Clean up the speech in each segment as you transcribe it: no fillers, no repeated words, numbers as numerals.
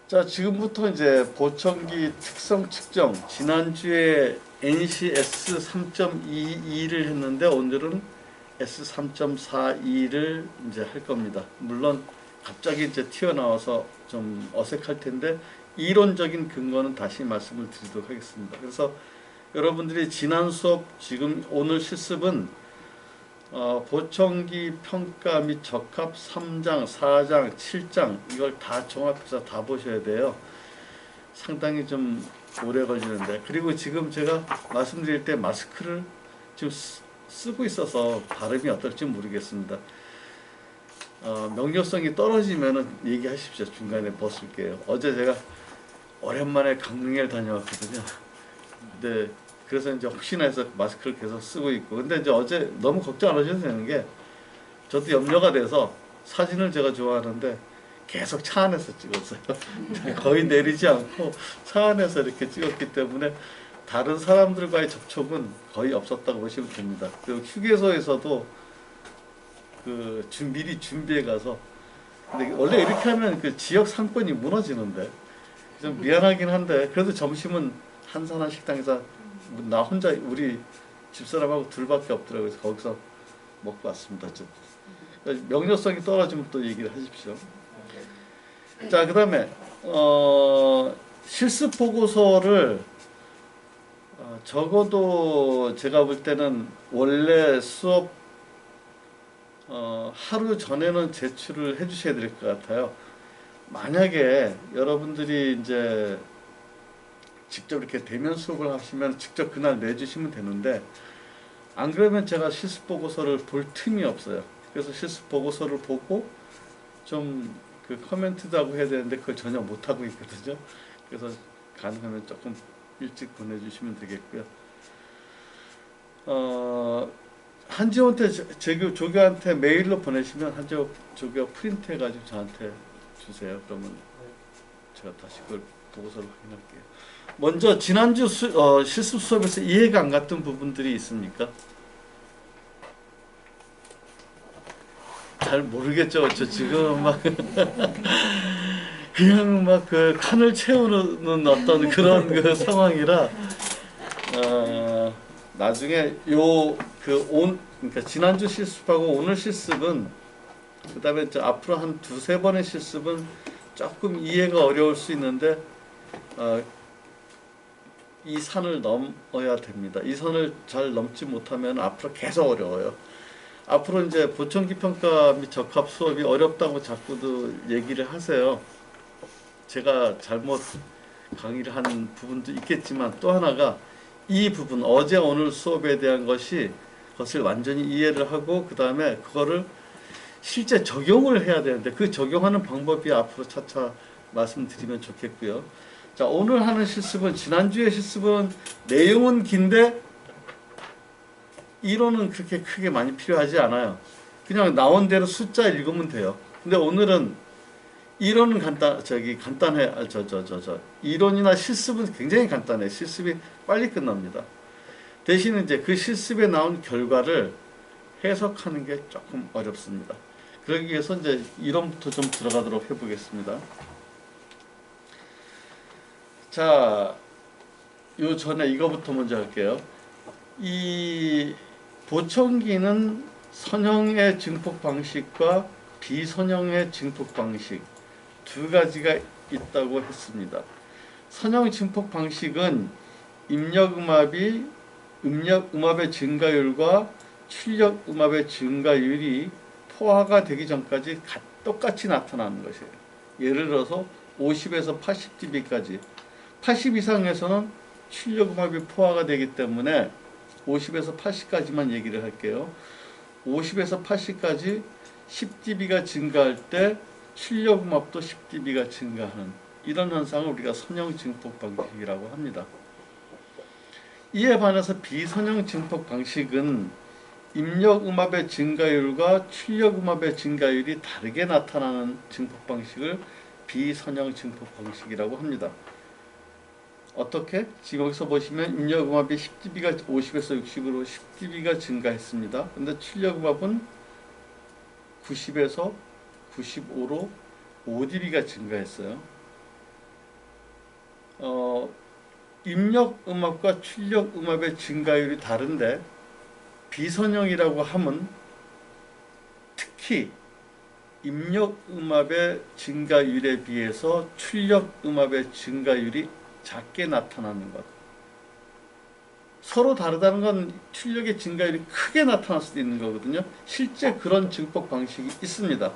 자, 지금부터 이제 보청기 특성 측정. 지난주에 NCS 3.22를 했는데 오늘은 S3.42를 이제 할 겁니다. 물론 갑자기 이제 튀어나와서 좀 어색할 텐데 이론적인 근거는 다시 말씀을 드리도록 하겠습니다. 그래서 여러분들이 지난 수업, 지금 오늘 실습은 보청기 평가 및 적합 3장, 4장, 7장 이걸 다 종합해서 다 보셔야 돼요. 상당히 좀 오래 걸리는데, 그리고 지금 제가 말씀드릴 때 마스크를 지금 쓰고 있어서 발음이 어떨지 모르겠습니다. 명료성이 떨어지면은 얘기하십시오. 중간에 벗을게요. 어제 제가 오랜만에 강릉에 다녀왔거든요. 근데 그래서 이제 혹시나 해서 마스크를 계속 쓰고 있고, 근데 이제 어제 너무 걱정 안 하셔도 되는 게, 저도 염려가 돼서 사진을 제가 좋아하는데 계속 차 안에서 찍었어요. 거의 내리지 않고 차 안에서 이렇게 찍었기 때문에 다른 사람들과의 접촉은 거의 없었다고 보시면 됩니다. 그리고 휴게소에서도 미리 준비해 가서, 근데 원래 이렇게 하면 그 지역 상권이 무너지는데 좀 미안하긴 한데, 그래도 점심은 한산한 식당에서 나 혼자, 우리 집사람하고 둘밖에 없더라고요. 그래서 거기서 먹고 왔습니다. 명료성이 떨어지면 또 얘기를 하십시오. 자, 그 다음에 실습 보고서를 적어도 제가 볼 때는 원래 수업 하루 전에는 제출을 해 주셔야 될 것 같아요. 만약에 여러분들이 이제 직접 이렇게 대면 수업을 하시면 직접 그날 내주시면 되는데, 안 그러면 제가 실습 보고서를 볼 틈이 없어요. 그래서 실습 보고서를 보고 좀 그 커멘트도 하고 해야 되는데 그걸 전혀 못 하고 있거든요. 그래서 가능하면 조금 일찍 보내주시면 되겠고요. 한지호한테, 조교한테 메일로 보내시면 한지호 조교가 프린트 해가지고 저한테 주세요. 그러면 제가 다시 그걸 보고서를 확인할게요. 먼저 지난주 실습 수업에서 이해가 안 갔던 부분들이 있습니까? 잘 모르겠죠. 저 지금 막 그냥 막 그 칸을 채우는 어떤 그런 그 상황이라, 나중에 그러니까 지난주 실습하고 오늘 실습은, 그 다음에 앞으로 한 두세 번의 실습은 조금 이해가 어려울 수 있는데, 이 산을 넘어야 됩니다. 이 선을 잘 넘지 못하면 앞으로 계속 어려워요. 앞으로 이제 보청기 평가 및 적합 수업이 어렵다고 자꾸도 얘기를 하세요. 제가 잘못 강의를 한 부분도 있겠지만, 또 하나가 이 부분, 어제 오늘 수업에 대한 것을 완전히 이해를 하고 그 다음에 그거를 실제 적용을 해야 되는데, 그 적용하는 방법이 앞으로 차차 말씀드리면 좋겠고요. 자, 오늘 하는 실습은, 지난주의 실습은 내용은 긴데 이론은 그렇게 크게 많이 필요하지 않아요. 그냥 나온 대로 숫자 읽으면 돼요. 근데 오늘은 이론은 간단해. 이론이나 실습은 굉장히 간단해. 실습이 빨리 끝납니다. 대신 이제 그 실습에 나온 결과를 해석하는 게 조금 어렵습니다. 그러기 위해서 이제 이론부터 좀 들어가도록 해보겠습니다. 자, 요 전에 이거부터 먼저 할게요. 이 보청기는 선형의 증폭 방식과 비선형의 증폭 방식 두 가지가 있다고 했습니다. 선형 증폭 방식은 입력음압의 증가율과 출력음압의 증가율이 포화가 되기 전까지 똑같이 나타나는 것이에요. 예를 들어서 50에서 80dB까지, 80 이상에서는 출력음압이 포화가 되기 때문에 50에서 80까지만 얘기를 할게요. 50에서 80까지 10dB가 증가할 때 출력음압도 10dB가 증가하는 이런 현상을 우리가 선형 증폭 방식이라고 합니다. 이에 반해서 비선형 증폭 방식은 입력음압의 증가율과 출력음압의 증가율이 다르게 나타나는 증폭 방식을 비선형 증폭 방식이라고 합니다. 어떻게? 지금 여기서 보시면 입력음압이 10dB가 50에서 60으로 10dB가 증가했습니다. 근데 출력음압은 90에서 95로 5dB가 증가했어요. 어, 입력음압과 출력음압의 증가율이 다른데 비선형이라고 하면 특히 입력음압의 증가율에 비해서 출력음압의 증가율이 작게 나타나는 것. 서로 다르다는 건 출력의 증가율이 크게 나타날 수도 있는 거거든요. 실제 그런 증폭 방식이 있습니다.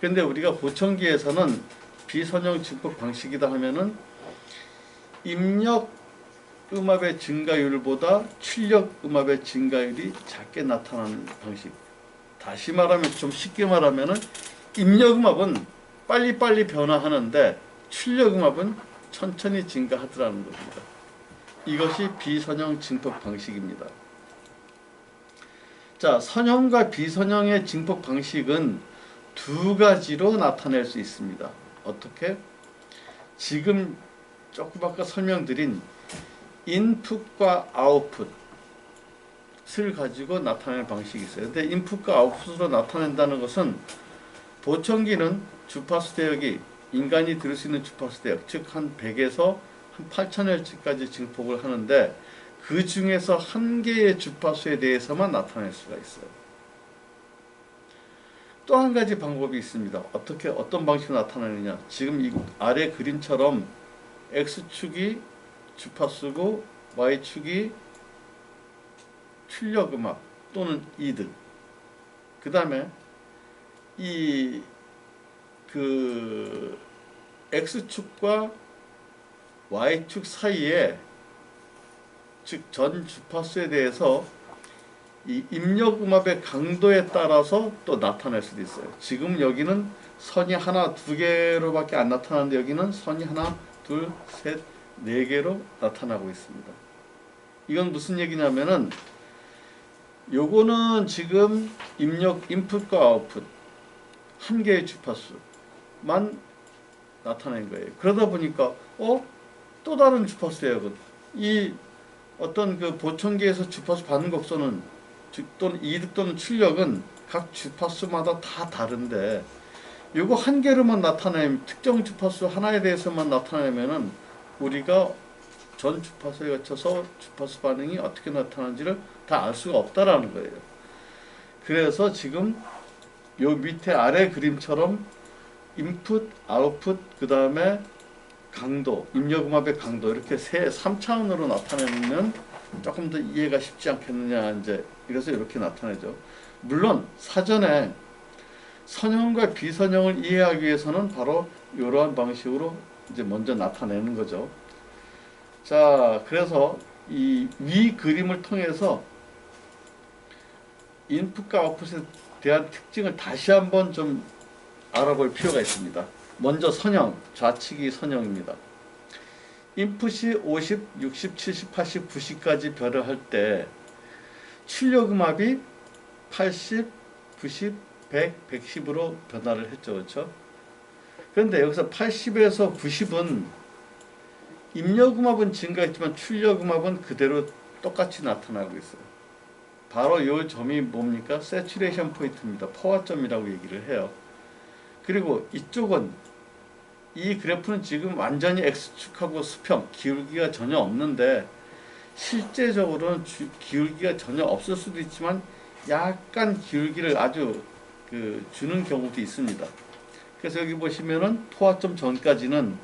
그런데 우리가 보청기에서는 비선형 증폭 방식이다 하면은 입력 음압의 증가율보다 출력 음압의 증가율이 작게 나타나는 방식. 다시 말하면, 좀 쉽게 말하면은 입력 음압은 빨리빨리 변화하는데 출력 음압은 천천히 증가하더라는 겁니다. 이것이 비선형 증폭 방식입니다. 자, 선형과 비선형의 증폭 방식은 두 가지로 나타낼 수 있습니다. 어떻게? 지금 조금 아까 설명드린 인풋과 아웃풋을 가지고 나타내는 방식이 있어요. 근데 인풋과 아웃풋으로 나타낸다는 것은 보청기는 주파수 대역이 인간이 들을 수 있는 주파수 대역, 즉 한 100에서 한 8000Hz까지 증폭을 하는데 그 중에서 한 개의 주파수에 대해서만 나타낼 수가 있어요. 또 한 가지 방법이 있습니다. 어떤 방식으로 나타내느냐. 지금 이 아래 그림처럼 X축이 주파수고 Y축이 출력음압 또는 이득. 그 다음에 X축과 Y축 사이에, 즉 전 주파수에 대해서 이 입력음압의 강도에 따라서 또 나타낼 수도 있어요. 지금 여기는 선이 하나, 두 개로밖에 안 나타나는데 여기는 선이 하나, 둘, 셋, 네 개로 나타나고 있습니다. 이건 무슨 얘기냐면은 요거는 지금 인풋과 아웃풋 한 개의 주파수만 나타낸 거예요. 그러다 보니까 또 다른 주파수 대역은 이 어떤 그 보청기에서 주파수 받는 곡선은 또는 이득 또는 출력은 각 주파수마다 다 다른데 요거 한 개로만 나타내면, 특정 주파수 하나에 대해서만 나타내면은 우리가 전 주파수에 거쳐서 주파수 반응이 어떻게 나타나는지를 다 알 수가 없다라는 거예요. 그래서 지금 요 밑에 아래 그림처럼 인풋, 아웃풋, 그 다음에 강도, 입력음압의 강도, 이렇게 3차원으로 나타내면 조금 더 이해가 쉽지 않겠느냐, 이제 이래서 이렇게 나타내죠. 물론 사전에 선형과 비선형을 이해하기 위해서는 바로 이러한 방식으로 이제 먼저 나타내는 거죠. 자, 그래서 이 위 그림을 통해서 인풋과 아웃풋에 대한 특징을 다시 한번 좀 알아볼 필요가 있습니다. 먼저 선형, 좌측이 선형입니다. 인풋이 50, 60, 70, 80, 90까지 별을 할 때 출력음압이 80, 90, 100, 110으로 변화를 했죠. 그렇죠? 그런데 여기서 80에서 90은 입력음압은 증가했지만 출력음압은 그대로 똑같이 나타나고 있어요. 바로 이 점이 뭡니까? 세츄레이션 포인트입니다. 포화점이라고 얘기를 해요. 그리고 이쪽은, 이 그래프는 지금 완전히 X축하고 수평, 기울기가 전혀 없는데 실제적으로는 기울기가 전혀 없을 수도 있지만 약간 기울기를 아주 주는 경우도 있습니다. 그래서 여기 보시면은 포화점 전까지는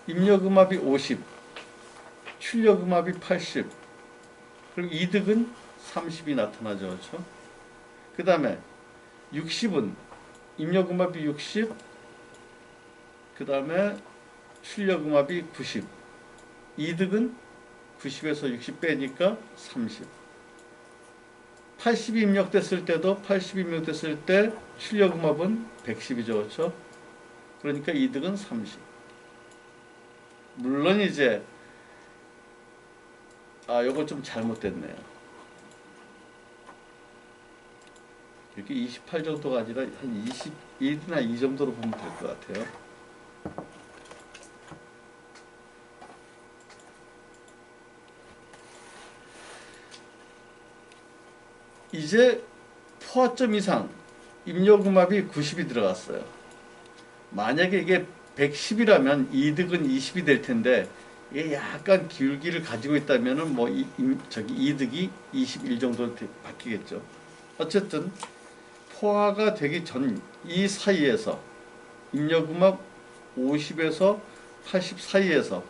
입력음압이 50, 출력음압이 80, 그리고 이득은 30이 나타나죠. 그렇죠? 그 다음에 60은 입력음압이 60, 그 다음에 출력음압이 90, 이득은 90에서 60 빼니까 30. 80이 입력됐을 때도 80이 입력됐을 때 출력음압은 110이죠. 그렇죠? 그러니까 이득은 30. 물론 이제 요거 좀 잘못됐네요. 이렇게 28 정도가 아니라 한 21이나 이 정도로 보면 될 것 같아요. 이제 포화점 이상 입력음압이 90이 들어갔어요. 만약에 이게 110이라면 이득은 20이 될 텐데 이게 약간 기울기를 가지고 있다면은 뭐 저기 이득이 21 정도 바뀌겠죠. 어쨌든 포화가 되기 전 이 사이에서 입력음압 50에서 80 사이에서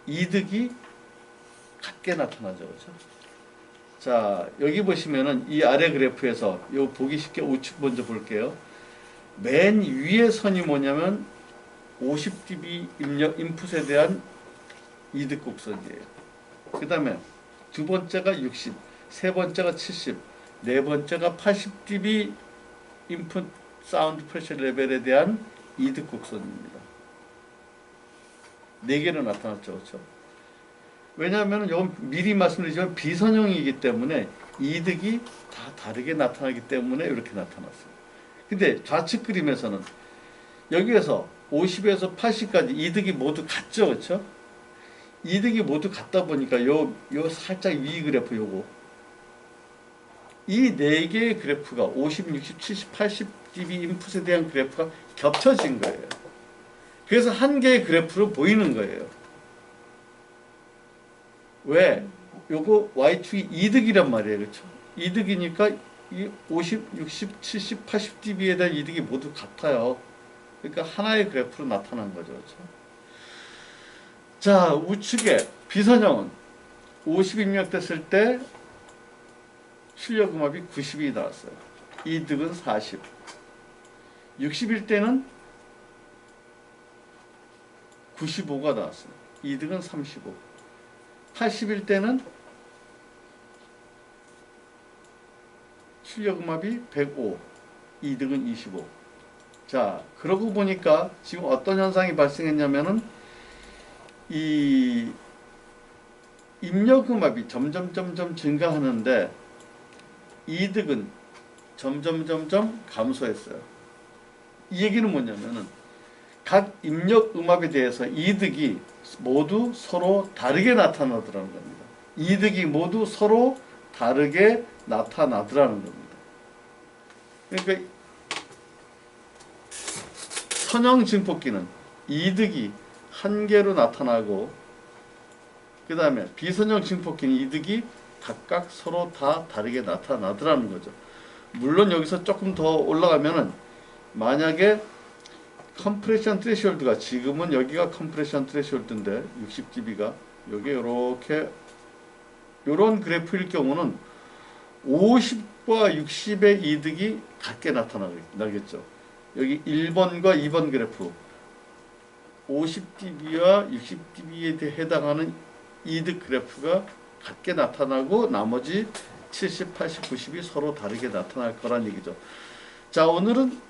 이득이 같게 나타나죠. 그렇죠? 자, 여기 보시면은 이 아래 그래프에서 요 보기 쉽게 우측 먼저 볼게요. 맨 위에 선이 뭐냐면 50dB 입력 인풋에 대한 이득 곡선이에요. 그 다음에 두 번째가 60, 세 번째가 70, 네 번째가 80dB 인풋 사운드 프레셔 레벨에 대한 이득 곡선입니다. 네 개로 나타났죠. 그렇죠? 왜냐하면 이건 미리 말씀드리지만 비선형이기 때문에 이득이 다 다르게 나타나기 때문에 이렇게 나타났어요. 근데 좌측 그림에서는 여기에서 50에서 80까지 이득이 모두 같죠. 그렇죠? 이득이 모두 같다 보니까 요 살짝 위 그래프 요거 이 네 개의 그래프가 50, 60, 70, 80dB 인풋에 대한 그래프가 겹쳐진 거예요. 그래서 한 개의 그래프로 보이는 거예요. 왜? 요거 Y축이 이득이란 말이에요. 그렇죠? 이득이니까 이 50, 60, 70, 80dB에 대한 이득이 모두 같아요. 그러니까 하나의 그래프로 나타난 거죠. 그렇죠? 자, 우측에 비선형은 50 입력됐을 때 출력음압이 90이 나왔어요. 이득은 40. 60일 때는 95가 나왔어요. 이득은 35. 80일 때는 출력음압이 105. 이득은 25. 자, 그러고 보니까 지금 어떤 현상이 발생했냐면은 이 입력음압이 점점 증가하는데 이득은 점점 감소했어요. 이 얘기는 뭐냐면은 각 입력음압에 대해서 이득이 모두 서로 다르게 나타나더라는 겁니다. 이득이 모두 서로 다르게 나타나더라는 겁니다. 그러니까 선형 증폭기는 이득이 한 개로 나타나고 그 다음에 비선형 증폭기는 이득이 각각 서로 다 다르게 나타나더라는 거죠. 물론 여기서 조금 더 올라가면은 만약에 컴프레션 트레시홀드가 지금은 여기가 컴프레션 트레시홀드인데 60dB가 여기 이렇게 이런 그래프일 경우는 50과 60의 이득이 같게 나타나겠죠. 여기 1번과 2번 그래프 50dB와 60dB에 해당하는 이득 그래프가 같게 나타나고 나머지 70, 80, 90이 서로 다르게 나타날 거란 얘기죠. 자, 오늘은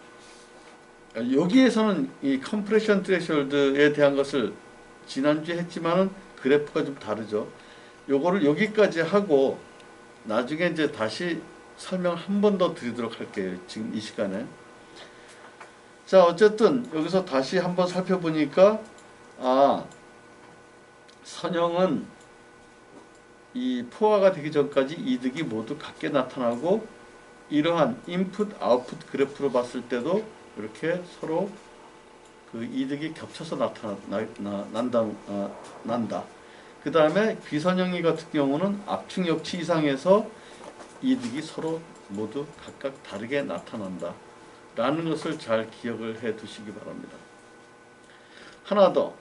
여기에서는 이 컴프레션 트레시홀드에 대한 것을 지난주에 했지만은 그래프가 좀 다르죠. 요거를 여기까지 하고 나중에 이제 다시 설명 한 번 더 드리도록 할게요. 지금 이 시간에. 자, 어쨌든 여기서 다시 한번 살펴보니까 선형은 이 포화가 되기 전까지 이득이 모두 같게 나타나고 이러한 인풋 아웃풋 그래프로 봤을 때도 이렇게 서로 그 이득이 겹쳐서 난다. 그 다음에 비선형이 같은 경우는 압축력치 이상에서 이득이 서로 모두 각각 다르게 나타난다 라는 것을 잘 기억을 해 두시기 바랍니다. 하나 더,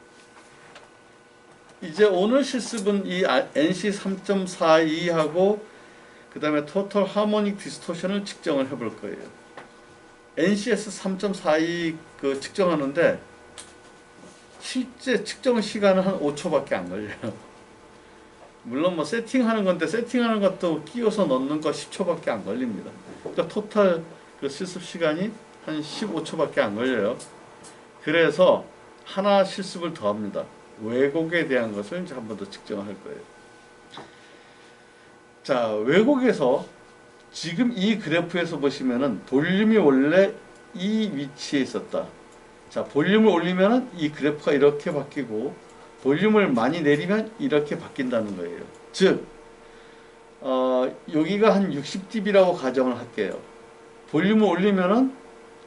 이제 오늘 실습은 이 NC 3.42하고 그 다음에 토탈 하모닉 디스토션을 측정을 해볼 거예요. NCS 3.42 그 측정하는데 실제 측정 시간은 한 5초밖에 안 걸려요. 물론 뭐 세팅하는 건데 세팅하는 것도 끼워서 넣는 거 10초밖에 안 걸립니다. 그러니까 토탈 그 실습 시간이 한 15초밖에 안 걸려요. 그래서 하나 실습을 더 합니다. 왜곡에 대한 것을 이제 한 번 더 측정할 거예요. 자, 왜곡에서 지금 이 그래프에서 보시면은 볼륨이 원래 이 위치에 있었다. 자, 볼륨을 올리면은 이 그래프가 이렇게 바뀌고 볼륨을 많이 내리면 이렇게 바뀐다는 거예요. 즉, 여기가 한 60dB라고 가정을 할게요. 볼륨을 올리면은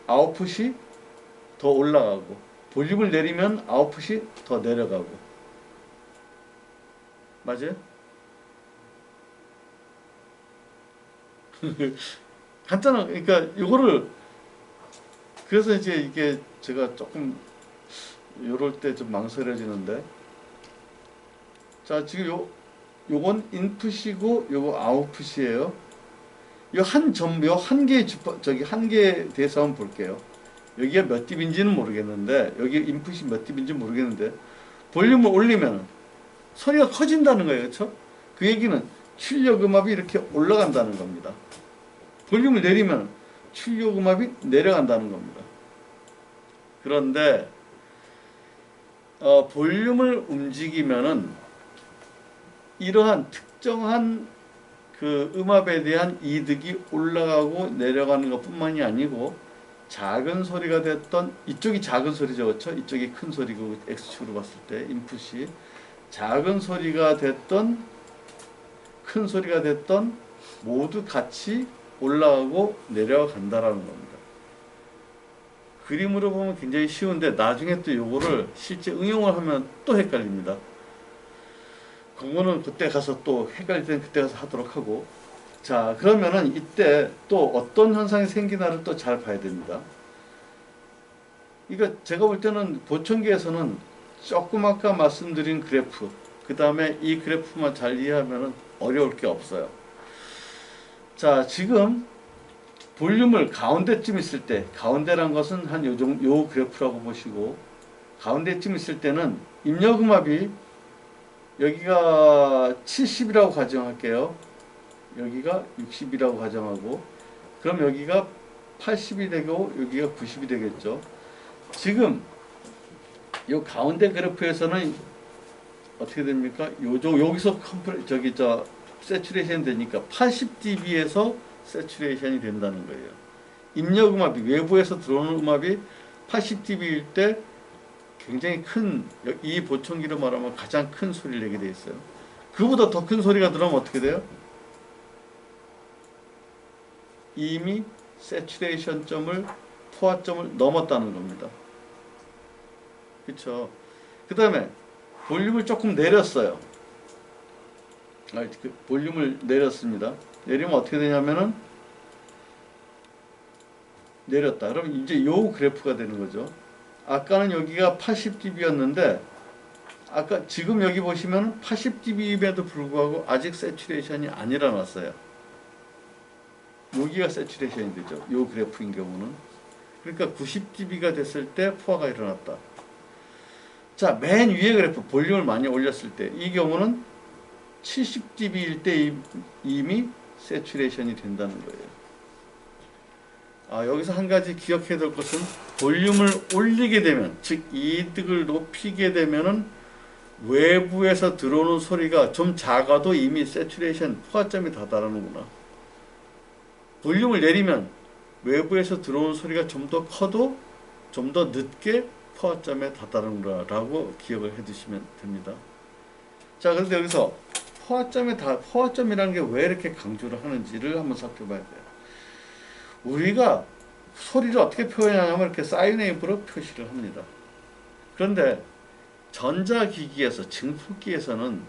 아웃풋이 더 올라가고 볼륨을 내리면 아웃풋이 더 내려가고 맞아요? 간단한, 그러니까 요거를, 그래서 이제 이게 제가 조금 요럴 때 좀 망설여지는데, 자, 지금 요건 인풋이고 요거 아웃풋이에요. 요 한 개의 저기 한 개에 대해서 한번 볼게요. 여기가 몇 dB인지는 모르겠는데, 여기 인풋이 몇 dB인지 모르겠는데, 볼륨을 올리면 소리가 커진다는 거예요. 그렇죠? 그 얘기는 출력음압이 이렇게 올라간다는 겁니다. 볼륨을 내리면 출력음압이 내려간다는 겁니다. 그런데 볼륨을 움직이면은 이러한 특정한 그 음압에 대한 이득이 올라가고 내려가는 것뿐만이 아니고, 작은 소리가 됐던, 이쪽이 작은 소리죠, 그렇죠? 이쪽이 큰 소리고, X축으로 봤을 때 인풋이 작은 소리가 됐던 큰 소리가 됐던 모두 같이 올라가고 내려간다라는 겁니다. 그림으로 보면 굉장히 쉬운데 나중에 또 요거를 실제 응용을 하면 또 헷갈립니다. 그거는 그때 가서 또 헷갈릴 때는 그때 가서 하도록 하고, 자, 그러면은 이때 또 어떤 현상이 생기나를 또 잘 봐야 됩니다. 이거 제가 볼 때는 보청기에서는 조금 아까 말씀드린 그래프, 그 다음에 이 그래프만 잘 이해하면 어려울 게 없어요. 자, 지금 볼륨을 가운데쯤 있을 때, 가운데란 것은 한 요 그래프라고 보시고, 가운데쯤 있을 때는 입력음압이 여기가 70이라고 가정할게요. 여기가 60이라고 가정하고, 그럼 여기가 80이 되고 여기가 90이 되겠죠. 지금 요 가운데 그래프에서는 어떻게 됩니까? 여기서 세츄레이션 되니까 80dB에서 세츄레이션이 된다는 거예요. 입력음압이, 외부에서 들어오는 음압이 80dB일 때 굉장히 큰, 이 보청기로 말하면 가장 큰 소리를 내게 돼 있어요. 그보다 더 큰 소리가 들어오면 어떻게 돼요? 이미 세츄레이션 점을, 포화점을 넘었다는 겁니다. 그쵸? 그 다음에 볼륨을 조금 내렸어요. 볼륨을 내렸습니다. 내리면 어떻게 되냐면은, 내렸다. 그럼 이제 요 그래프가 되는 거죠. 아까는 여기가 80dB였는데, 지금 여기 보시면 80dB임에도 불구하고 아직 세츄레이션이 안 일어났어요. 여기가 세츄레이션이 되죠. 요 그래프인 경우는. 그러니까 90dB가 됐을 때 포화가 일어났다. 자, 맨 위에 그래프, 볼륨을 많이 올렸을 때, 이 경우는 70dB일 때 이미 세츄레이션이 된다는 거예요. 여기서 한 가지 기억해야 될 것은, 볼륨을 올리게 되면, 즉 이득을 높이게 되면은 외부에서 들어오는 소리가 좀 작아도 이미 세츄레이션 포화점이 다다르는구나. 볼륨을 내리면 외부에서 들어오는 소리가 좀 더 커도 좀 더 늦게 포화점에 다다르는구나라고 기억을 해두시면 됩니다. 자, 그런데 여기서 포화점이라는 게 왜 이렇게 강조를 하는지를 한번 살펴봐야 돼요. 우리가 소리를 어떻게 표현하냐면 이렇게 사인 웨이브로 표시를 합니다. 그런데 전자기기에서, 증폭기에서는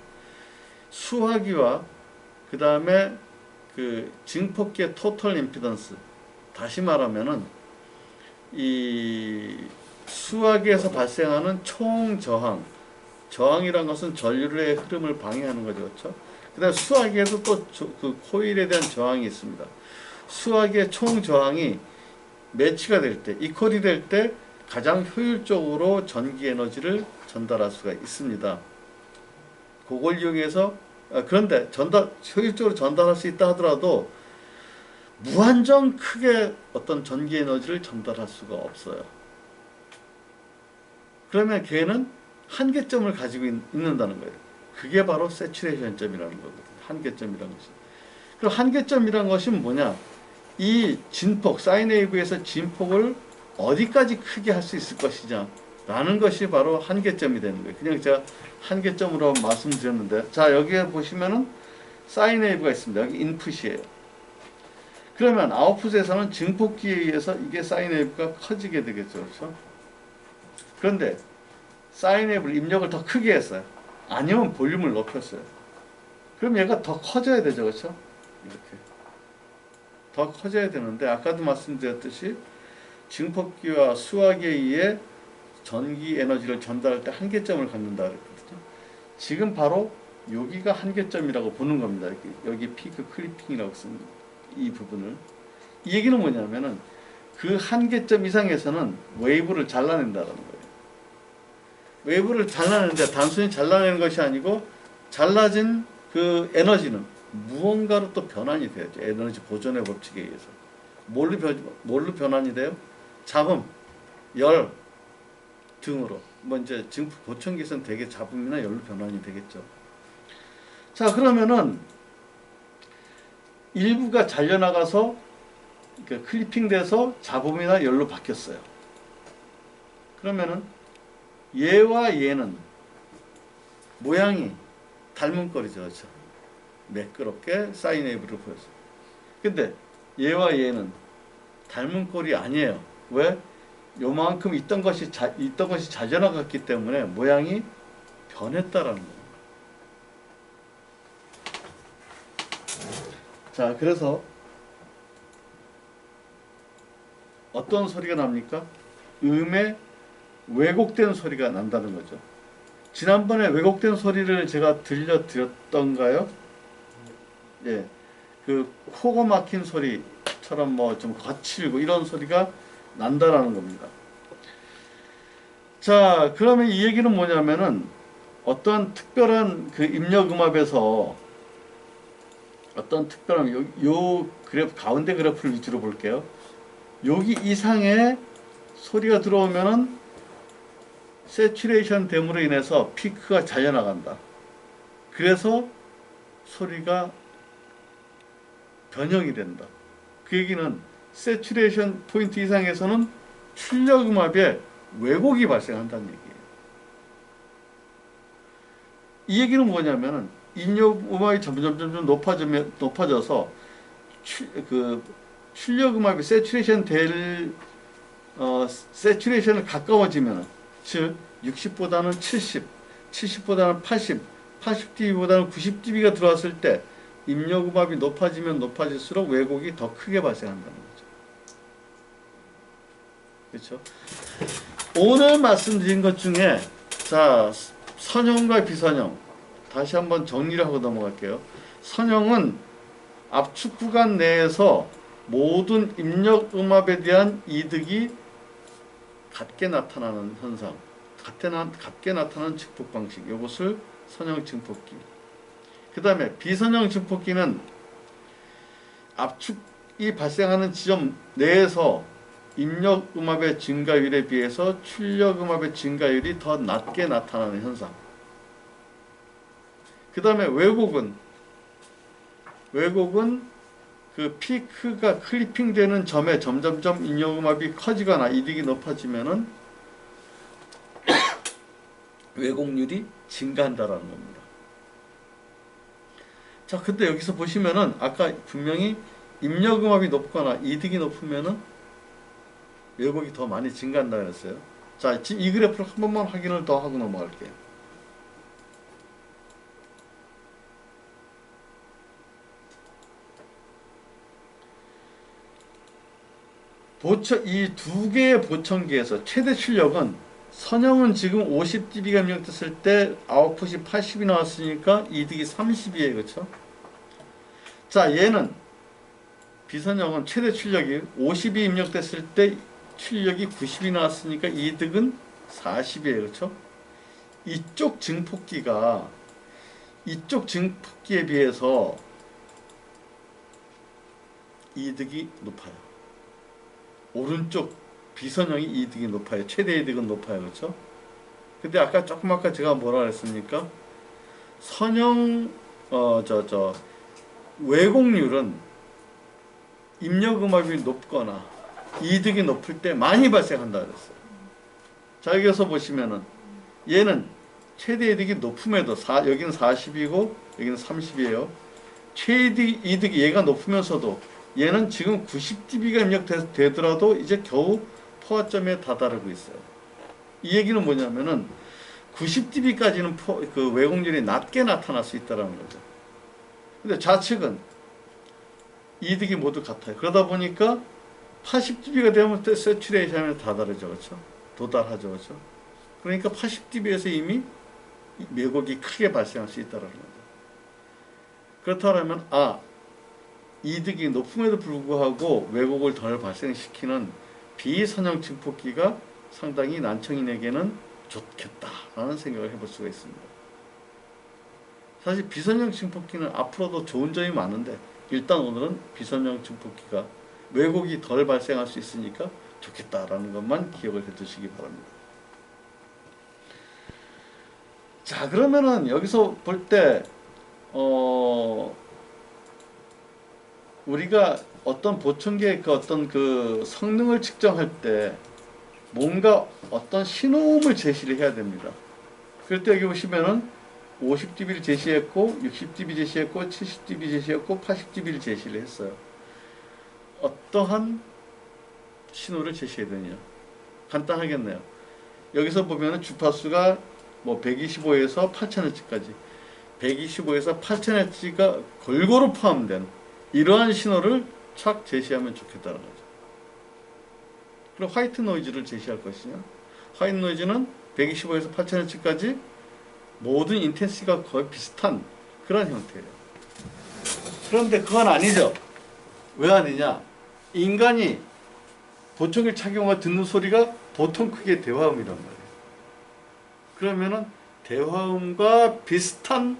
수화기와 그 다음에 그 증폭기의 토탈 임피던스, 다시 말하면은 이 수화기에서 발생하는 총 저항이란 것은 전류의 흐름을 방해하는 거죠. 그렇죠? 그 다음에 수화기에도 또 그 코일에 대한 저항이 있습니다. 수화기의 총 저항이 매치가 될 때, 이퀄이 될 때 가장 효율적으로 전기 에너지를 전달할 수가 있습니다. 그걸 이용해서, 그런데 효율적으로 전달할 수 있다 하더라도 무한정 크게 어떤 전기 에너지를 전달할 수가 없어요. 그러면 걔는 한계점을 가지고 있는다는 거예요. 그게 바로 세츄레이션 점이라는 거거든요. 한계점이라는 것이. 그럼 한계점이라는 것이 뭐냐? 이 진폭, 사인웨이브에서 진폭을 어디까지 크게 할 수 있을 것이냐 라는 것이 바로 한계점이 되는 거예요. 그냥 제가 한계점으로 말씀드렸는데, 자, 여기에 보시면은 사인웨이브가 있습니다. 여기 인풋이에요. 그러면 아웃풋에서는 증폭기에 의해서 이게 사인웨이브가 커지게 되겠죠. 그렇죠? 그런데 사인웨이브를 입력을 더 크게 했어요. 아니면 볼륨을 높였어요. 그럼 얘가 더 커져야 되죠, 그렇죠? 이렇게 더 커져야 되는데 아까도 말씀드렸듯이 증폭기와 수압에 의해 전기 에너지를 전달할 때 한계점을 갖는다 그랬거든요. 지금 바로 여기가 한계점이라고 보는 겁니다. 여기 피크 클리핑이라고 쓰는 이 부분을. 이 얘기는 뭐냐면은 그 한계점 이상에서는 웨이브를 잘라낸다는 거예요. 웨이브를 잘라내는데 단순히 잘라내는 것이 아니고 잘라진 그 에너지는 무언가로 또 변환이 돼야죠. 에너지 보존의 법칙에 의해서. 뭘로 변환이 돼요? 잡음, 열 등으로. 뭐 이제 증폭 보청기에서는 대개 잡음이나 열로 변환이 되겠죠. 자, 그러면은 일부가 잘려나가서 그러니까 클리핑돼서 잡음이나 열로 바뀌었어요. 그러면은 얘와 얘는 모양이 닮은 꼴이죠, 그렇죠? 매끄럽게 사인 웨이브를 보였어요. 근데 얘와 얘는 닮은 꼴이 아니에요. 왜? 요만큼 있던 것이 자져나갔기 때문에 모양이 변했다라는 거예요. 자, 그래서 어떤 소리가 납니까? 음의 왜곡된 소리가 난다는 거죠. 지난번에 왜곡된 소리를 제가 들려드렸던가요? 예, 그 코가 막힌 소리처럼 뭐 좀 거칠고 이런 소리가 난다라는 겁니다. 자, 그러면 이 얘기는 뭐냐면은 어떠한 특별한 그 입력음압에서 어떤 특별한 요 그래프 가운데 그래프를 위주로 볼게요. 여기 이상의 소리가 들어오면은 세츄레이션 됨으로 인해서 피크가 잘려나간다. 그래서 소리가 변형이 된다. 그 얘기는 세츄레이션 포인트 이상에서는 출력음압에 왜곡이 발생한다는 얘기예요. 이 얘기는 뭐냐면은 입력음압이 점점 높아져서 출력음압이 세츄레이션을 가까워지면, 즉 60보다는 70, 70보다는 80, 80dB보다는 90dB가 들어왔을 때 입력음압이 높아지면 높아질수록 왜곡이 더 크게 발생한다는 거죠. 그렇죠? 오늘 말씀드린 것 중에 자, 선형과 비선형 다시 한번 정리를 하고 넘어갈게요. 선형은 압축 구간 내에서 모든 입력음압에 대한 이득이 같게 나타나는 현상, 같게 나타나는 증폭 방식, 이것을 선형 증폭기. 그 다음에 비선형 증폭기는 압축이 발생하는 지점 내에서 입력음압의 증가율에 비해서 출력음압의 증가율이 더 낮게 나타나는 현상. 그 다음에 왜곡은 그 피크가 클리핑 되는 점에 점점점 입력음압이 커지거나 이득이 높아지면은 왜곡률이 증가한다라는 겁니다. 자, 근데 여기서 보시면은 아까 분명히 입력음압이 높거나 이득이 높으면은 왜곡이 더 많이 증가한다 그랬어요. 자, 지금 이 그래프를 한 번만 확인을 더 하고 넘어갈게요. 이 두 개의 보청기에서 최대 출력은 선형은 지금 50dB가 입력됐을 때 아웃풋이 80이 나왔으니까 이득이 30이에요. 그렇죠? 자, 얘는 비선형은 최대 출력이 50이 입력됐을 때 출력이 90이 나왔으니까 이득은 40이에요. 그렇죠? 이쪽 증폭기에 비해서 이득이 높아요. 오른쪽 비선형이 이득이 높아요. 최대 이득은 높아요. 그렇죠? 근데 아까 제가 뭐라 그랬습니까? 선형 왜곡률은 입력음압이 높거나 이득이 높을 때 많이 발생한다 그랬어요. 자, 여기서 보시면은 얘는 최대 이득이 높음에도 여기는 40이고 여기는 30이에요. 최대 이득이 얘가 높으면서도 얘는 지금 90dB가 입력되더라도 이제 겨우 포화점에 다다르고 있어요. 이 얘기는 뭐냐면은 90dB까지는 그 왜곡률이 낮게 나타날 수 있다는 거죠. 근데 좌측은 이득이 모두 같아요. 그러다 보니까 80dB가 되면 세츄레이션이 다다르죠. 그렇죠? 도달하죠. 그렇죠? 그러니까 80dB에서 이미 왜곡이 크게 발생할 수 있다는 거죠. 그렇다면 이득이 높음에도 불구하고 왜곡을 덜 발생시키는 비선형 증폭기가 상당히 난청인에게는 좋겠다라는 생각을 해볼 수가 있습니다. 사실 비선형 증폭기는 앞으로도 좋은 점이 많은데 일단 오늘은 비선형 증폭기가 왜곡이 덜 발생할 수 있으니까 좋겠다라는 것만 기억을 해두시기 바랍니다. 자, 그러면은 여기서 볼 때 우리가 어떤 보청기의 그 어떤 그 성능을 측정할 때 뭔가 어떤 신호음을 제시를 해야 됩니다. 그럴 때 여기 보시면은 50dB를 제시했고 60dB 제시했고 70dB 제시했고 80dB를 제시를 했어요. 어떠한 신호를 제시해야 되냐? 간단하겠네요. 여기서 보면은 주파수가 뭐 125에서 8000Hz까지 125에서 8000Hz가 골고루 포함된 이러한 신호를 착 제시하면 좋겠다는 거죠. 그럼 화이트 노이즈를 제시할 것이냐? 화이트 노이즈는 125에서 8000Hz까지 모든 인텐시티가 거의 비슷한 그런 형태예요. 그런데 그건 아니죠. 왜 아니냐? 인간이 보청기를 착용하고 듣는 소리가 보통 크게 대화음이란 말이에요. 그러면은 대화음과 비슷한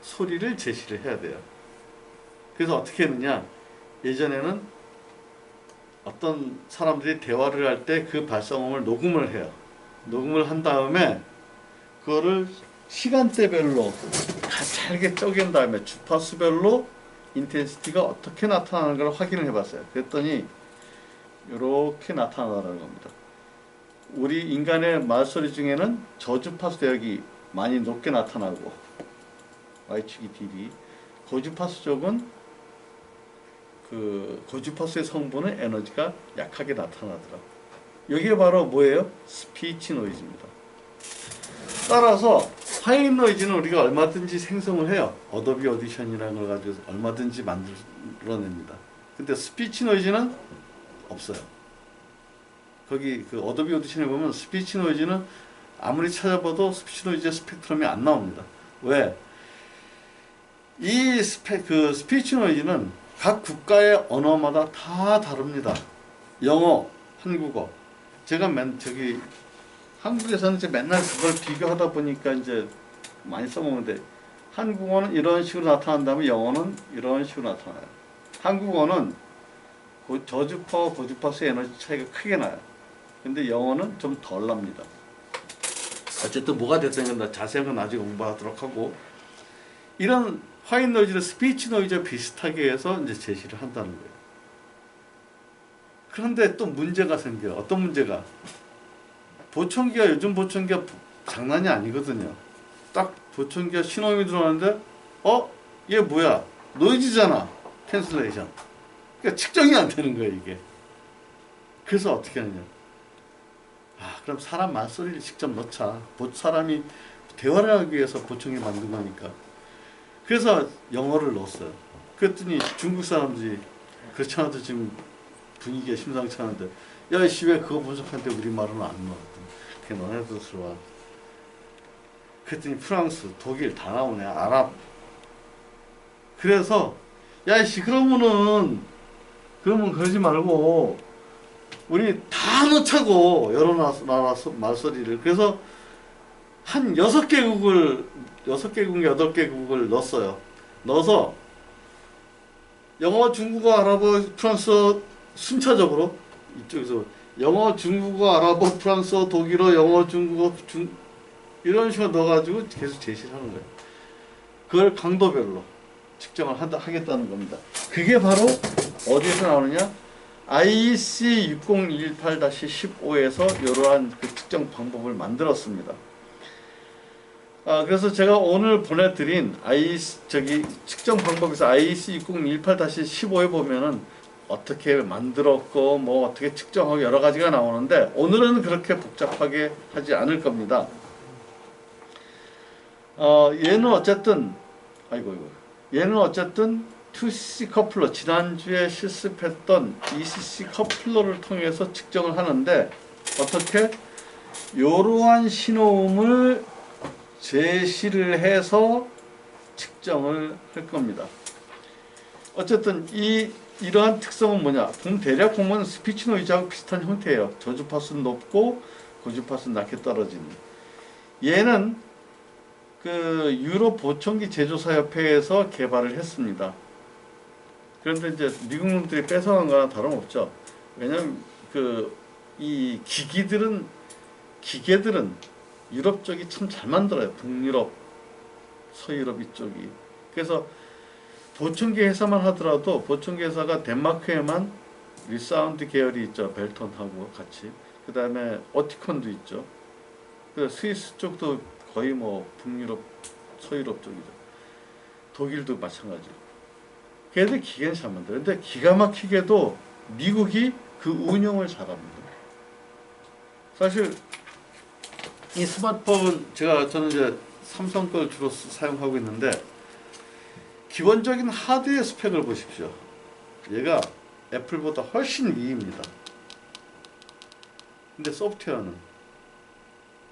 소리를 제시를 해야 돼요. 그래서 어떻게 했느냐? 예전에는 어떤 사람들이 대화를 할 때 그 발성음을 녹음을 해요. 녹음을 한 다음에 그거를 시간대별로 잘게 쪼갠 다음에 주파수별로 인텐시티가 어떻게 나타나는 걸 확인을 해봤어요. 그랬더니 이렇게 나타나는 겁니다. 우리 인간의 말소리 중에는 저주파수 대역이 많이 높게 나타나고 Y축이 dB, 고주파수 쪽은 그 고주파수의 성분의 에너지가 약하게 나타나더라. 이게 바로 뭐예요? 스피치 노이즈입니다. 따라서 화이트 노이즈는 우리가 얼마든지 생성을 해요. 어도비 오디션이라는 걸 가지고 얼마든지 만들어냅니다. 근데 스피치 노이즈는 없어요. 거기 그 어도비 오디션에 보면 스피치 노이즈는 아무리 찾아봐도 스피치 노이즈의 스펙트럼이 안 나옵니다. 왜? 이 스피치 노이즈는 각 국가의 언어마다 다 다릅니다. 영어, 한국어. 제가 한국에서는 이제 맨날 그걸 비교하다 보니까 이제 많이 써먹는데, 한국어는 이런 식으로 나타난다면 영어는 이런 식으로 나타나요. 한국어는 저주파와 고주파수의 에너지 차이가 크게 나요. 근데 영어는 좀 덜 납니다. 어쨌든 뭐가 됐든 나 자세한 건 나중에 공부하도록 하고, 이런 화이트 노이즈를 스피치 노이즈와 비슷하게 해서 이제 제시를 한다는 거예요. 그런데 또 문제가 생겨요. 어떤 문제가? 보청기가, 요즘 보청기가 장난이 아니거든요. 딱 보청기가 신호음이 들어오는데 얘 뭐야? 노이즈잖아. 캔슬레이션. 그러니까 측정이 안 되는 거예요, 이게. 그래서 어떻게 하느냐? 그럼 사람 말소리를 직접 넣자. 사람이 대화를 하기 위해서 보청기 만든 거니까. 그래서 영어를 넣었어요. 그랬더니 중국 사람들이 그렇지 않아도 지금 분위기가 심상치 않은데, 야, 이씨, 왜 그거 분석하는데 우리말은 안 넣어? 그게 너네들 들어와. 그랬더니 프랑스, 독일 다 나오네. 아랍. 그래서 야, 이씨, 그러면 그러지 말고 우리 다 넣자고, 여러 나라 말소리를. 그래서 한 6개국을 8개국을 넣었어요. 넣어서 영어, 중국어, 아랍어, 프랑스어 순차적으로 이쪽에서 영어, 중국어, 아랍어, 프랑스어, 독일어, 영어, 중국어, 이런 식으로 넣어가지고 계속 제시를 하는 거예요. 그걸 강도별로 측정을 하겠다는 겁니다. 그게 바로 어디에서 나오느냐? IEC 6018-15에서 이러한 그 측정 방법을 만들었습니다. 그래서 제가 오늘 보내드린 측정 방법에서 IEC 6018-15에 보면은 어떻게 만들었고 뭐 어떻게 측정하고 여러 가지가 나오는데, 오늘은 그렇게 복잡하게 하지 않을 겁니다. 얘는 어쨌든 얘는 어쨌든 2cc 커플러, 지난주에 실습했던 2cc 커플러를 통해서 측정을 하는데 어떻게? 이러한 신호음을 제시를 해서 측정을 할 겁니다. 어쨌든 이러한 특성은 뭐냐? 대략 보면 스피치 노이즈하고 비슷한 형태예요. 저주파수는 높고 고주파수는 낮게 떨어지는. 얘는 그 유럽 보청기 제조사 협회에서 개발을 했습니다. 그런데 이제 미국 놈들이 뺏어간 거나 다름없죠. 왜냐면 이 기계들은 유럽 쪽이 참 잘 만들어요. 북유럽, 서유럽 이쪽이. 그래서 보청기 회사만 하더라도 보청기 회사가 덴마크에만 리사운드 계열이 있죠. 벨턴하고 같이. 그 다음에 어티콘도 있죠. 그 스위스 쪽도 거의 뭐 북유럽, 서유럽 쪽이죠. 독일도 마찬가지고. 걔들 기계는 잘 만들어요. 근데 기가 막히게도 미국이 그 운영을 잘합니다. 사실 이 스마트폰 저는 이제 삼성 걸 주로 사용하고 있는데 기본적인 하드웨어 스펙을 보십시오. 얘가 애플보다 훨씬 위입니다. 근데 소프트웨어는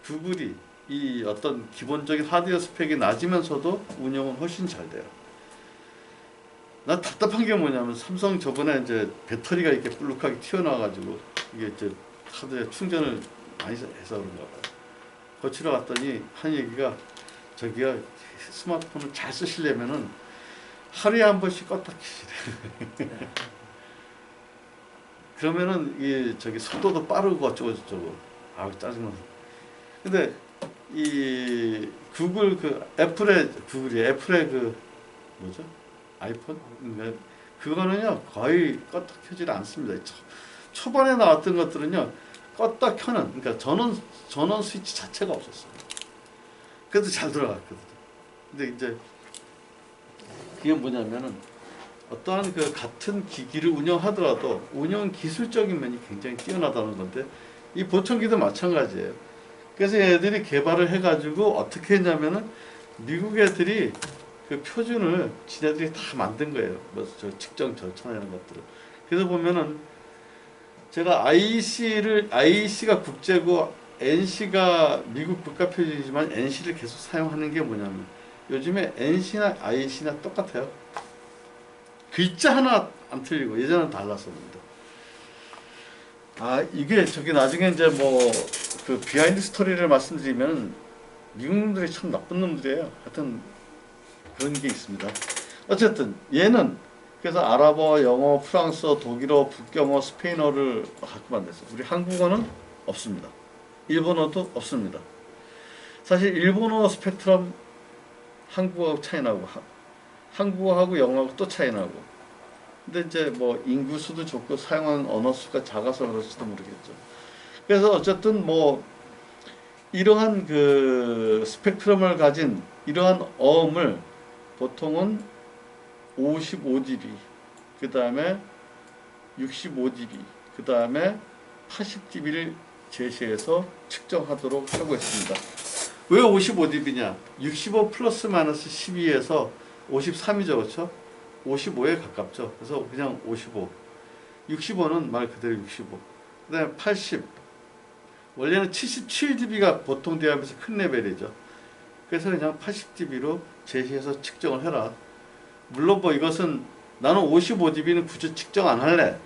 구글이 이 어떤 기본적인 하드웨어 스펙이 낮으면서도 운영은 훨씬 잘 돼요. 난 답답한 게 뭐냐면 삼성 저번에 이제 배터리가 이렇게 불룩하게 튀어나와가지고 이게 이제 하드웨어 충전을 많이 해서 그런가 봐요. 거치러 갔더니 한 얘기가 저기가 스마트폰을 잘 쓰시려면은 하루에 한 번씩 껐다 키시래. 그러면은 이 저기 속도도 빠르고 어쩌고 저쩌고. 아우 짜증나. 근데 이 구글 애플의 그 뭐죠? 아이폰? 그거는요 거의 껐다 켜질 않습니다. 초반에 나왔던 것들은요 껐다 켜는 그러니까 전원 스위치 자체가 없었어요. 그래도 잘 들어갔거든요. 근데 이제 그게 뭐냐면은 어떠한 그 같은 기기를 운영하더라도 운영 기술적인 면이 굉장히 뛰어나다는 건데 이 보청기도 마찬가지예요. 그래서 얘들이 개발을 해가지고 어떻게 했냐면은 미국 애들이 그 표준을 지네들이 다 만든 거예요. 뭐 저 측정 절차나 이런 것들을. 그래서 보면은 제가 IC가 국제고 NC가 미국 국가 표준이지만 NC를 계속 사용하는 게 뭐냐면 요즘에 NC나 IC나 똑같아요. 글자 하나 안 틀리고 예전은 달랐었는데. 이게 저기 나중에 이제 뭐 그 비하인드 스토리를 말씀드리면 미국 놈들이 참 나쁜 놈들이에요. 하여튼 그런 게 있습니다. 어쨌든 얘는 그래서 아랍어, 영어, 프랑스어, 독일어, 북경어, 스페인어를 갖고 만들었어요. 우리 한국어는 없습니다. 일본어도 없습니다. 사실 일본어 스펙트럼 한국어하고 차이 나고 한국어하고 영어하고 또 차이 나고 근데 이제 뭐 인구수도 좋고 사용하는 언어 수가 작아서 그럴지도 모르겠죠. 그래서 어쨌든 뭐 이러한 그 스펙트럼을 가진 이러한 어음을 보통은 55dB 그 다음에 65dB 그 다음에 80dB를 제시해서 측정하도록 하고 있습니다. 왜 55dB냐? 65 플러스 마이너스 12에서 53이죠, 그렇죠? 55에 가깝죠. 그래서 그냥 55. 65는 말 그대로 65. 그 다음에 80. 원래는 77dB가 보통 대하면서 큰 레벨이죠. 그래서 그냥 80dB로 제시해서 측정을 해라. 물론 뭐 이것은 나는 55dB는 굳이 측정 안 할래.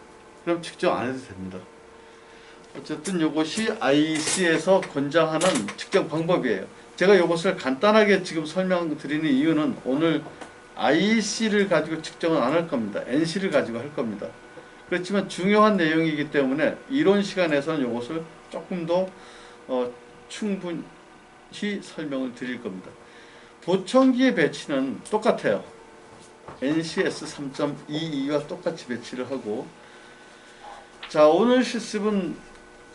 그럼 측정 안 해도 됩니다. 어쨌든 이것이 IC에서 권장하는 측정 방법이에요. 제가 이것을 간단하게 지금 설명드리는 이유는 오늘 IC를 가지고 측정은 안 할 겁니다. NC를 가지고 할 겁니다. 그렇지만 중요한 내용이기 때문에 이론 시간에서는 이것을 조금 더 충분히 설명을 드릴 겁니다. 보청기의 배치는 똑같아요. NCS 3.22와 똑같이 배치를 하고 자 오늘 실습은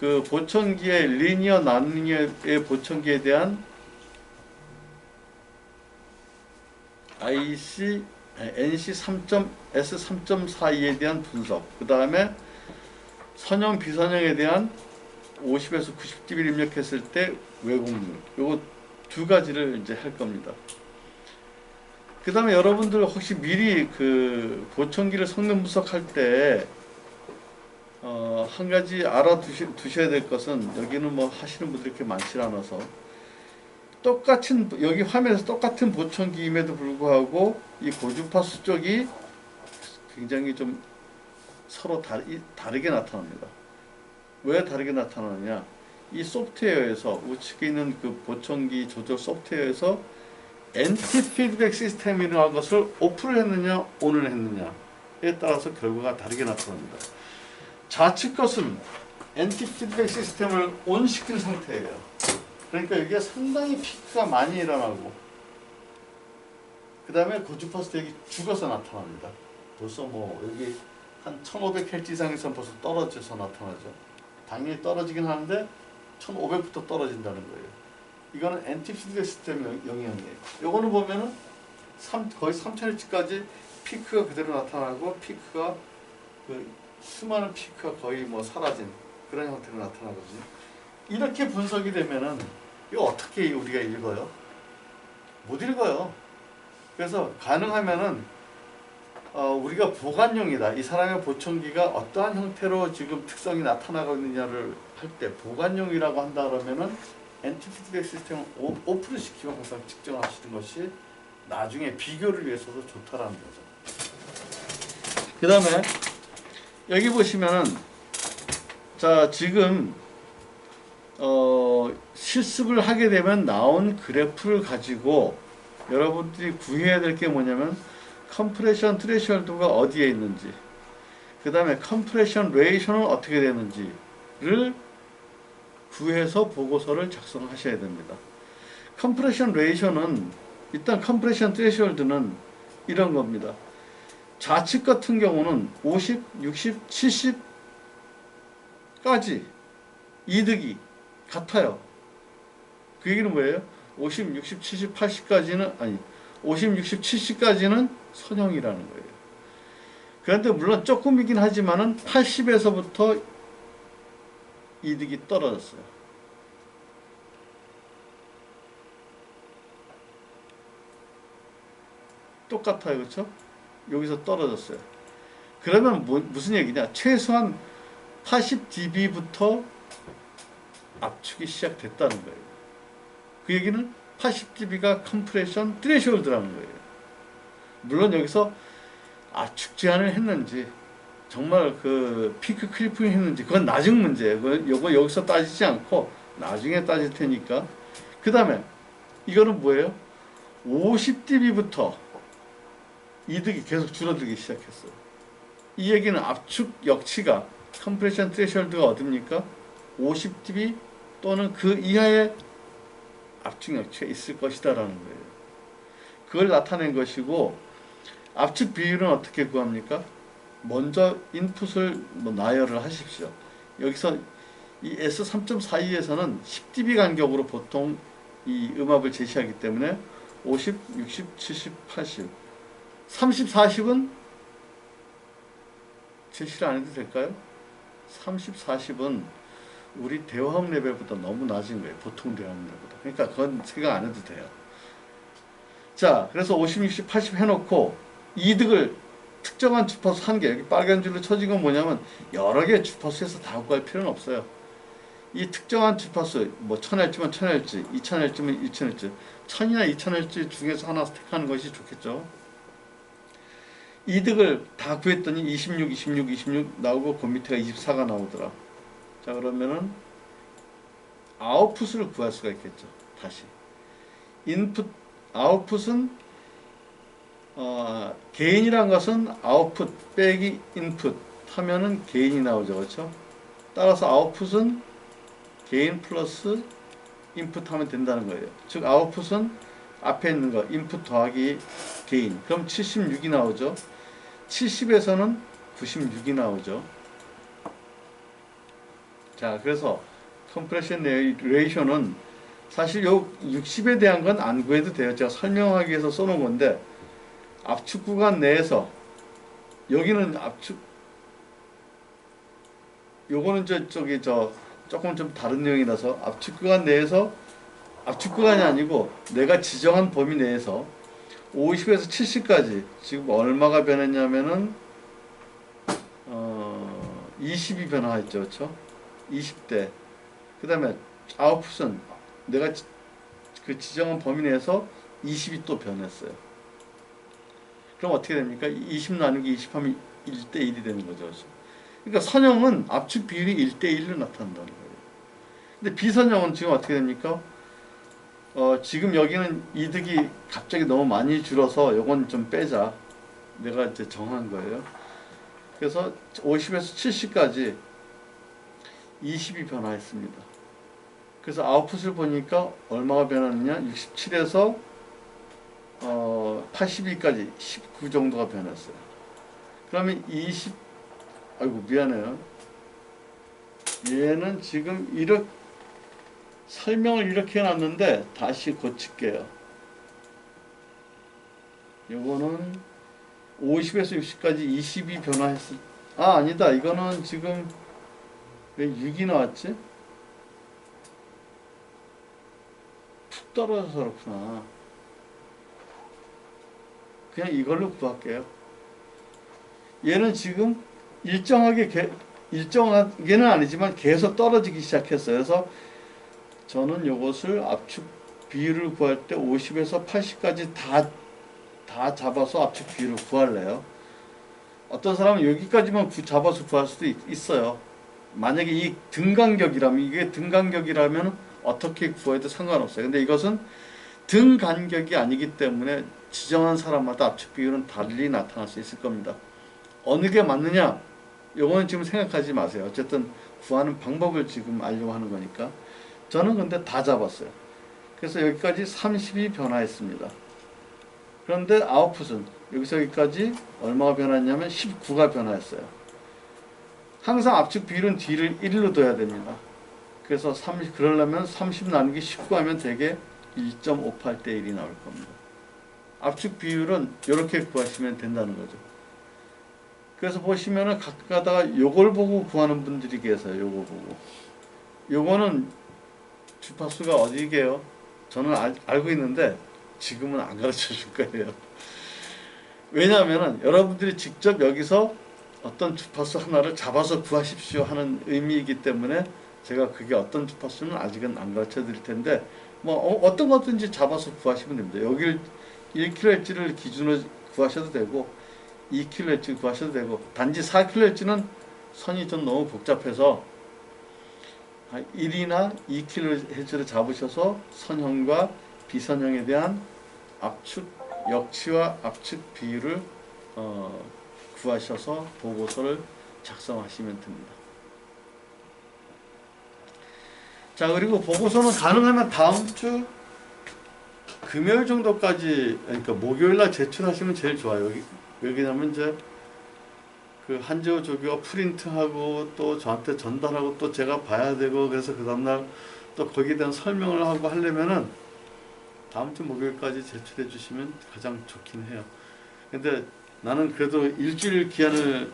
그 보청기의 리니어 난리니어의 보청기에 대한 NC 3.S 3.42에 대한 분석 그 다음에 선형 비선형에 대한 50에서 90dB를 입력했을 때 왜곡률 요거 두 가지를 이제 할 겁니다. 그 다음에 여러분들 혹시 미리 그 보청기를 성능 분석할 때 한 가지 알아두셔야 될 것은, 여기는 뭐 하시는 분들이 그렇게 많지 않아서, 똑같은 여기 화면에서 똑같은 보청기임에도 불구하고 이 고주파수 쪽이 굉장히 좀 서로 다르게 나타납니다. 왜 다르게 나타나느냐? 이 소프트웨어에서, 우측에 있는 그 보청기 조절 소프트웨어에서 엔티 피드백 시스템이라는 것을 오프를 했느냐 온을 했느냐에 따라서 결과가 다르게 나타납니다. 좌측 것은 엔티 피드백 시스템을 온 시킨 상태예요. 그러니까 이게 상당히 피크가 많이 일어나고, 그 다음에 고주파수 여기 죽어서 나타납니다. 벌써 뭐 여기 한 1500Hz 이상에서 벌써 떨어져서 나타나죠. 당연히 떨어지긴 하는데 1500부터 떨어진다는 거예요. 이거는 엔티 피드백 시스템 영향이에요. 요거는 보면은 거의 3000Hz까지 피크가 그대로 나타나고, 피크가 그 수많은 피크가 거의 뭐 사라진 그런 형태로 나타나거든요. 이렇게 분석이 되면은 이거 어떻게 우리가 읽어요? 못 읽어요. 그래서 가능하면은 우리가 보관용이다, 이 사람의 보청기가 어떠한 형태로 지금 특성이 나타나고 있느냐를 할 때 보관용이라고 한다 그러면은 엔티 피드백 시스템을 오프를 시키고 항상 측정하시는 것이 나중에 비교를 위해서도 좋다라는 거죠. 그 다음에 여기 보시면은, 자 지금 실습을 하게 되면 나온 그래프를 가지고 여러분들이 구해야 될 게 뭐냐면, 컴프레션 트레셔홀드가 어디에 있는지, 그 다음에 컴프레션 레이션은 어떻게 되는지를 구해서 보고서를 작성하셔야 됩니다. 컴프레션 레이션은, 일단 컴프레션 트레셔홀드는 이런 겁니다. 좌측 같은 경우는 50, 60, 70까지 이득이 같아요. 그 얘기는 뭐예요? 50, 60, 70, 80까지는, 아니 50, 60, 70까지는 선형이라는 거예요. 그런데 물론 조금이긴 하지만은 80에서부터 이득이 떨어졌어요. 똑같아요. 그렇죠? 여기서 떨어졌어요. 그러면 무슨 얘기냐? 최소한 80dB부터 압축이 시작됐다는 거예요. 그 얘기는 80dB가 컴프레션 트레시홀드라는 거예요. 물론 여기서 압축 제한을 했는지, 정말 그 피크 클리핑 했는지, 그건 나중 문제예요. 이거 여기서 따지지 않고 나중에 따질 테니까. 그 다음에 이거는 뭐예요? 50dB부터 이득이 계속 줄어들기 시작했어요. 이 얘기는 압축 역치가, 컴프레션 트레시홀드가 어딥니까? 50dB 또는 그 이하의 압축 역치가 있을 것이다라는 거예요. 그걸 나타낸 것이고, 압축 비율은 어떻게 구합니까? 먼저 인풋을 나열을 하십시오. 여기서 이 S3.42에서는 10dB 간격으로 보통 이 음압을 제시하기 때문에 50, 60, 70, 80, 30, 40은 제시를 안 해도 될까요? 30, 40은 우리 대화음 레벨보다 너무 낮은 거예요. 보통 대화음 레벨보다. 그러니까 그건 생각 안 해도 돼요. 자, 그래서 50, 60, 80 해놓고 이득을 특정한 주파수 한 개, 여기 빨간 줄로 쳐진 건 뭐냐면 여러 개 주파수에서 다 구할 필요는 없어요. 이 특정한 주파수, 뭐 1000H면 1000Hz, 2000H면 2000Hz, 1000이나 2000Hz 중에서 하나 택하는 것이 좋겠죠. 이득을 다 구했더니 26, 26, 26 나오고 그 밑에가 24가 나오더라. 자, 그러면은 아웃풋을 구할 수가 있겠죠. 다시 인풋, 아웃풋은 게인이란 것은 아웃풋 빼기 인풋 하면은 게인이 나오죠. 그렇죠? 따라서 아웃풋은 게인 플러스 인풋 하면 된다는 거예요. 즉 아웃풋은 앞에 있는 거 인풋 더하기 게인, 그럼 76이 나오죠. 70에서는 96이 나오죠. 자, 그래서 컴프레션 레이쇼는 사실 요 60에 대한 건 안 구해도 돼요. 제가 설명하기 위해서 써놓은 건데, 압축 구간 내에서, 여기는 압축, 요거는 조금 좀 다른 내용이라서, 압축 구간 내에서, 압축 구간이 아니고 내가 지정한 범위 내에서 50에서 70까지 지금 얼마가 변했냐면은 20이 변화했죠, 그렇죠? 20대. 그 다음에 아웃풋은 내가 그 지정한 범위 내에서 20이 또 변했어요. 그럼 어떻게 됩니까? 20 나누기 20 하면 1대1이 되는 거죠. 그렇죠? 그러니까 선형은 압축 비율이 1대1로 나타난다는 거예요. 근데 비선형은 지금 어떻게 됩니까? 지금 여기는 이득이 갑자기 너무 많이 줄어서 요건 좀 빼자. 내가 이제 정한 거예요. 그래서 50에서 70까지 20이 변화했습니다. 그래서 아웃풋을 보니까 얼마가 변하느냐? 67에서 82까지 19 정도가 변했어요. 그러면 20, 아이고 미안해요. 얘는 지금 이렇게 설명을 이렇게 해놨는데 다시 고칠게요. 요거는 50에서 60까지 20이 변화했을, 아니다. 이거는 지금 왜 6이 나왔지? 푹 떨어져서 그렇구나. 그냥 이걸로 구할게요. 얘는 지금 일정하게는 아니지만 계속 떨어지기 시작했어요. 그래서 저는 이것을 압축 비율을 구할 때 50에서 80까지 다 잡아서 압축 비율을 구할래요. 어떤 사람은 여기까지만 잡아서 구할 수도 있어요. 만약에 이 등간격이라면, 이게 등간격이라면 어떻게 구해도 상관없어요. 근데 이것은 등간격이 아니기 때문에 지정한 사람마다 압축 비율은 달리 나타날 수 있을 겁니다. 어느 게 맞느냐? 요거는 지금 생각하지 마세요. 어쨌든 구하는 방법을 지금 알려고 하는 거니까. 저는 근데 다 잡았어요. 그래서 여기까지 30이 변화했습니다. 그런데 아웃풋은 여기서 여기까지 얼마가 변했냐면 19가 변화했어요. 항상 압축 비율은 뒤를 1로 둬야 됩니다. 그래서 그러려면 30 나누기 19 하면 되게 1.58대 1이 나올 겁니다. 압축 비율은 이렇게 구하시면 된다는 거죠. 그래서 보시면은 가끔 가다가 요걸 보고 구하는 분들이 계세요. 요거 보고. 요거는 주파수가 어디게요? 저는 알고 있는데 지금은 안 가르쳐 줄 거예요. 왜냐하면 여러분들이 직접 여기서 어떤 주파수 하나를 잡아서 구하십시오 하는 의미이기 때문에 제가 그게 어떤 주파수는 아직은 안 가르쳐 드릴 텐데 뭐 어떤 것든지 잡아서 구하시면 됩니다. 여기를 1kHz를 기준으로 구하셔도 되고 2kHz 구하셔도 되고, 단지 4kHz는 선이 좀 너무 복잡해서 1이나 2kHz를 잡으셔서 선형과 비선형에 대한 압축 역치와 압축 비율을 구하셔서 보고서를 작성하시면 됩니다. 자, 그리고 보고서는 가능하면 다음 주 금요일 정도까지, 그러니까 목요일날 제출하시면 제일 좋아요. 왜냐면 이제 그 한재호 조교가 프린트하고 또 저한테 전달하고 또 제가 봐야 되고, 그래서 그 다음날 또 거기에 대한 설명을 하고 하려면은 다음 주 목요일까지 제출해 주시면 가장 좋긴 해요. 근데 나는 그래도 일주일 기한을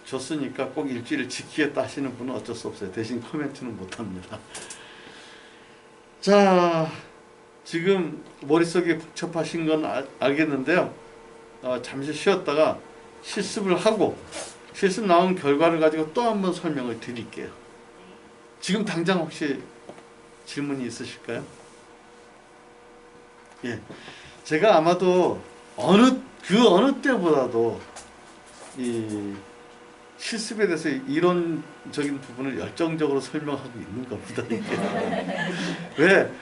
줬으니까 꼭 일주일을 지키겠다 하시는 분은 어쩔 수 없어요. 대신 코멘트는 못합니다. 자, 지금 머릿속에 복잡하신 건 알겠는데요. 잠시 쉬었다가 실습을 하고 실습 나온 결과를 가지고 또 한번 설명을 드릴게요. 지금 당장 혹시 질문이 있으실까요? 예, 제가 아마도 어느 때보다도 이 실습에 대해서 이론적인 부분을 열정적으로 설명하고 있는 겁니다. 왜?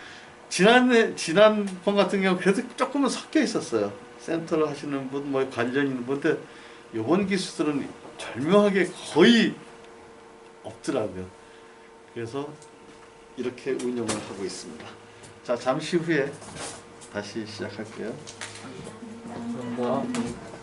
지난번 같은 경우 그래도 조금은 섞여 있었어요. 센터를 하시는 분, 뭐 관련 있는 분인데 이번 기수들은 절묘하게 거의 없더라고요. 그래서 이렇게 운영을 하고 있습니다. 자, 잠시 후에 다시 시작할게요. 감사합니다.